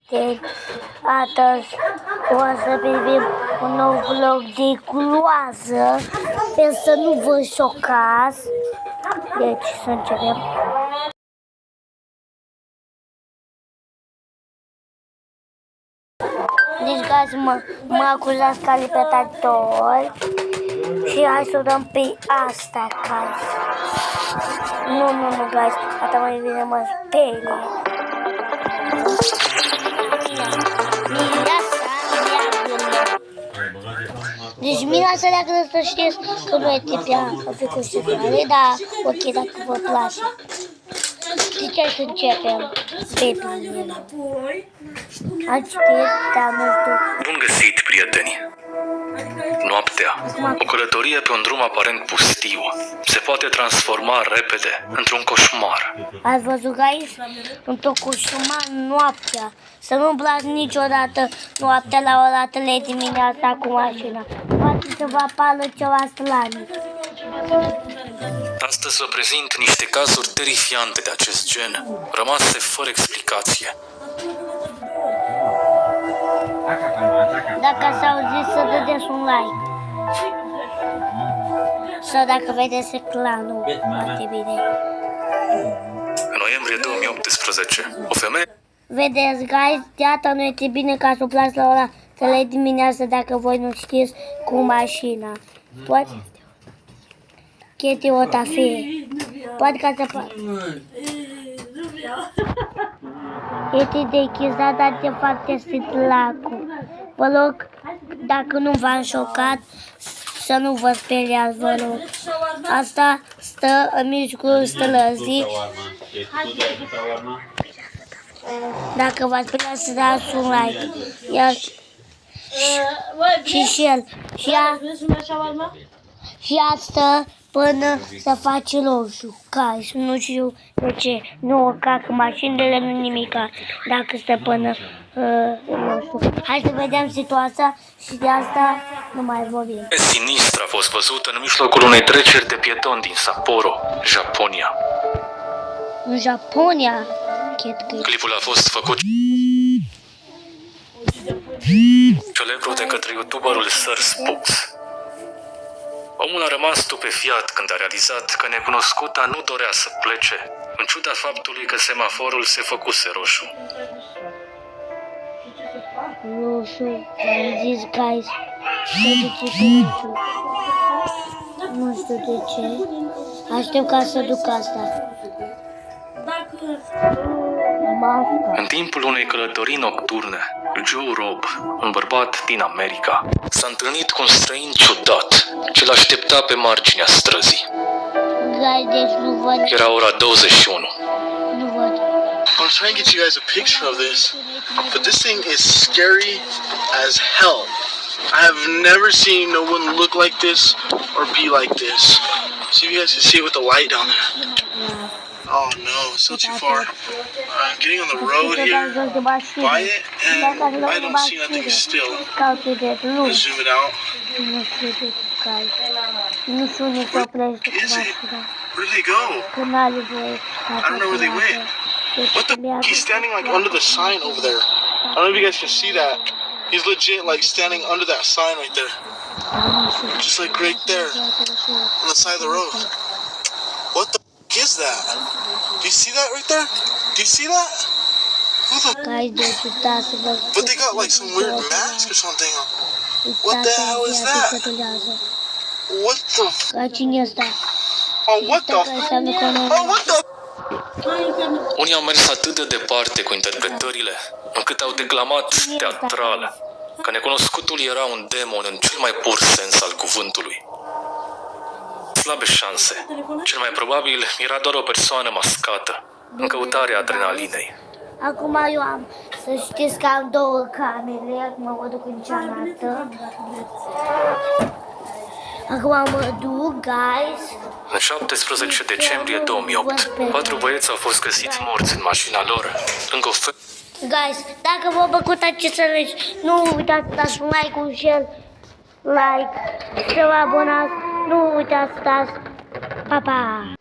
Deci, astăzi o să privim un nou vlog de culoază. Sper să nu vă șocați. Deci, să începem. Deci, guys, mă acuzați ca lipătator. Și hai să o dăm pe asta, guys. Nu, guys, asta mai bine mă sperie. Deci Mina să leagă să știți că nu e tipia a fi cu secundare, dar ok, dacă vă place. De ce să începem? Pe primele. Am citit, dar nu știu. Bun găsit, prieteni! Noaptea, o călătorie pe un drum aparent pustiu, se poate transforma repede într-un coșmar. Ați văzut, guys? Într-un coșmar noaptea. Să nu umblați niciodată noaptea la ora 3 dimineața cu mașina. Poate să vă apară ceva straniu. Astăzi vă prezint niște cazuri terifiante de acest gen, rămase fără explicație. Dacă ați auzit, să dădeți un like. Sau dacă vedeți ecranul, foarte bine. În noiembrie 2018, o femeie... Vedeți, guys, de asta nu este bine ca să umblați la ora 3 dimineața dacă voi nu știți cu mașina. Poate... Chete o tafie. Poate ca să... Este de chizat, dar de fapt este lacul. Vă rog, dacă nu v-am șocat, să nu vă speriați, vă rog. Asta stă în mijlocul străzii. Dacă v-ați speriat, să dați un like. Iar și el. Și asta până să face roșu. Cai, nu știu de ce. Nu cac mașinile, nu nimica. Dacă stă până roșu. Hai să vedem situația și de asta nu mai vorbim. Sinistră a fost văzută în mijlocul unei treceri de pietoni din Sapporo, Japonia. În Japonia? Clipul a fost făcut celebru de către youtuberul Sir Spooks. Omul a rămas stupefiat când a realizat că necunoscuta nu dorea să plece, în ciuda faptului că semaforul se făcuse roșu. Roșu, am zis, guys, roșu. Nu știu de ce. Aștept ca să duc asta. În timpul unei călătorii nocturne, Joe Robb, un bărbat din America, s-a întâlnit cu un străin ciudat ce l-aștepta pe marginea străzii. Deci nu văd. Era ora 21. Nu văd. I'm trying to get you guys a picture of this, but this thing is scary as hell. I have never seen no one look like this or be like this. See if you guys can see it with the light down there. Oh no, still too far. I'm getting on the road here by it, and I don't see nothing still. Let's zoom it out. Nu știu unde se oprește cu mașina. Where did they go? Că n-are voie. I don't know where they went. What the f? He's standing like under the sign over there. I don't know if you guys can see that. He's legit like standing under that sign right there. Just like right there. On the side of the road. What the f is that? Do you see that right there? Do you see that? Who the f? But they got like some weird mask or something on. What the hell is that? What the f? Oh, what the f? Oh, what the f? Unii au mers atât de departe cu interpretările, încât au declamat teatral că necunoscutul era un demon în cel mai pur sens al cuvântului. Slabe șanse. Cel mai probabil era doar o persoană mascată, în căutarea adrenalinei. Acum eu am, să știți că am două camere, acum mă duc în cealaltă. Acum mă duc, guys. În 17 decembrie 2008, 4 băieți au fost găsiți morți în mașina lor, lângă o Guys, dacă v-a plăcut acest video, nu uitați să dați un like, un share, like, să vă abonați, nu uitați să dați, pa, pa!